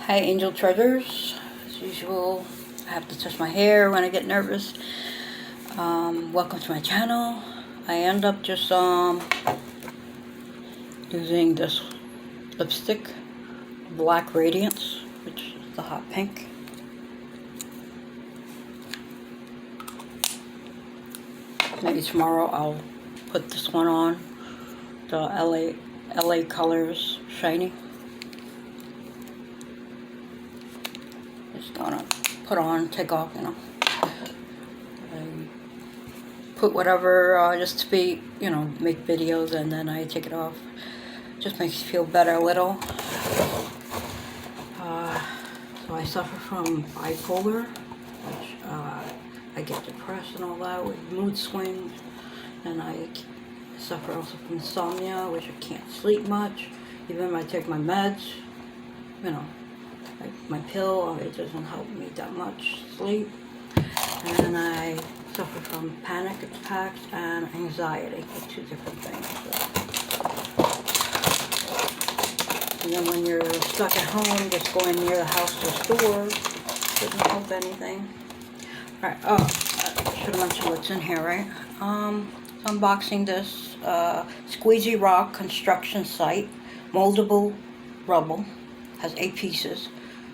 Hi Angel Treasures. As usual, I have to touch my hair when I get nervous. Welcome to my channel. I end up just using this lipstick, Black Radiance, which is the hot pink. Maybe tomorrow I'll put this one on, the LA Colors Shiny. Just gonna put on, take off, you know. I put whatever just to be, you know, make videos, and then I take it off. Just makes you feel better a little. So I suffer from bipolar, which I get depressed and all that with mood swings, and I suffer also from insomnia, which I can't sleep much. Even when I take my meds, you know, like my pill, it doesn't help me that much sleep. And I suffer from panic attacks and anxiety, the two different things. So. And then when you're stuck at home, just going near the house to the store doesn't help anything. Alright, oh, I should have mentioned what's in here, right? So unboxing this squeezy rock construction site, moldable rubble, has 8 pieces,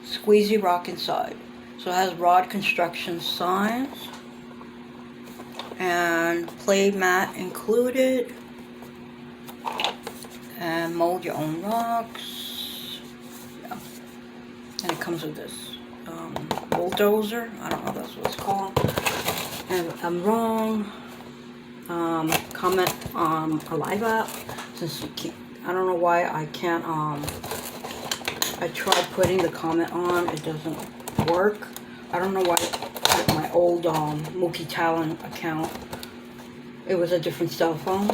squeezy rock inside. So it has rod construction signs and play mat included, and mold your own rocks. Yeah. And it comes with this bulldozer. I don't know if that's what it's called. And if I'm wrong, comment on a live app, since you can't. I don't know why I can't. I tried putting the comment on, it doesn't work. I don't know why my old Mookie Talon account, it was a different cell phone.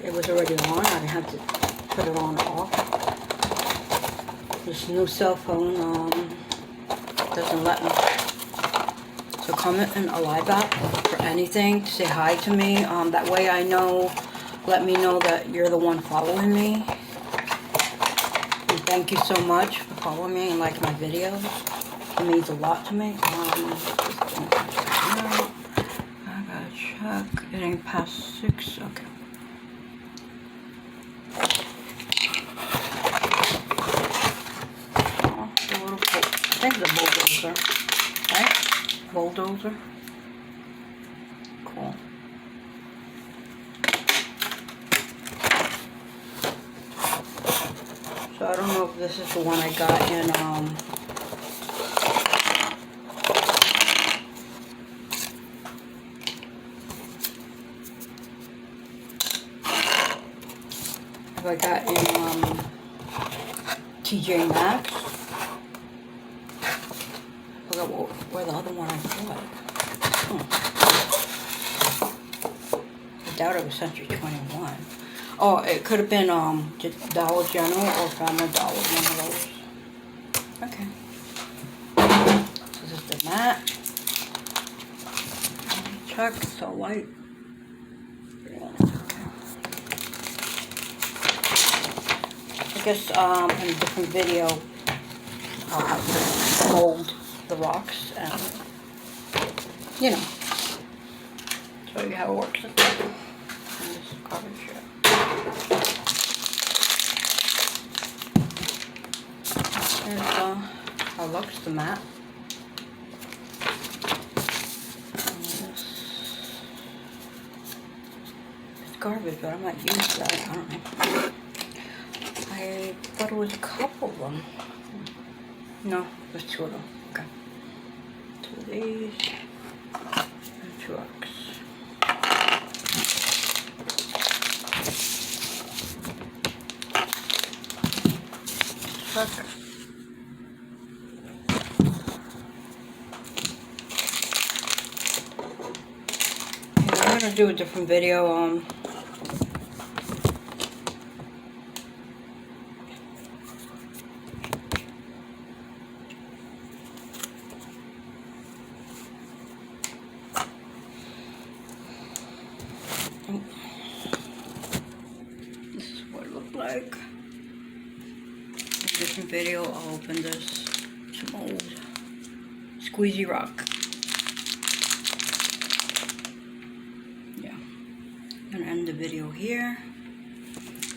It was already on. I didn't have to put it on or off. This new cell phone doesn't let me. So comment in a live app for anything. Say hi to me. That way I know. Let me know that you're the one following me. And thank you so much for following me and liking my videos. It means a lot to me. I gotta check. It ain't past 6. Okay. Oh, the little, I think the bulldozer, right? Bulldozer. Cool. So I don't know if this is the one I got in I got in TJ Maxx. I forgot where the other one I bought. I doubt it was Century 21. Oh, it could have been Dollar General or Family Dollar, one of those. Okay. So this is the mat. Check, it's so light. I guess in a different video I'll have to mold the rocks and, you know, show you how it works. And this garbage here. There's how it looks, the mat. And this, it's garbage, but I might use that. I don't know. I thought it was a couple of them. No, there's 2 of them. Okay. 2 of these. And 2 rocks. Check. Okay, I'm gonna do a different video. This is what it looked like. In a different video, I'll open this. some old squeezy rock. Yeah, I'm gonna end the video here.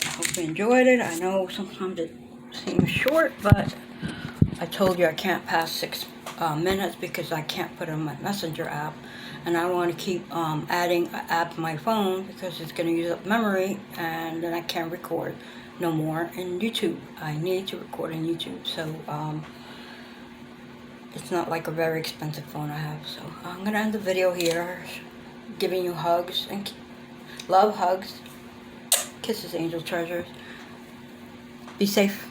I hope you enjoyed it. I know sometimes it seems short, but I told you I can't pass 6 minutes because I can't put it on my messenger app, and I want to keep adding an app to my phone because it's going to use up memory, and then I can't record no more in YouTube. I need to record in YouTube, so it's not like a very expensive phone I have. So I'm going to end the video here, giving you hugs and love, hugs, kisses, angel treasures. Be safe.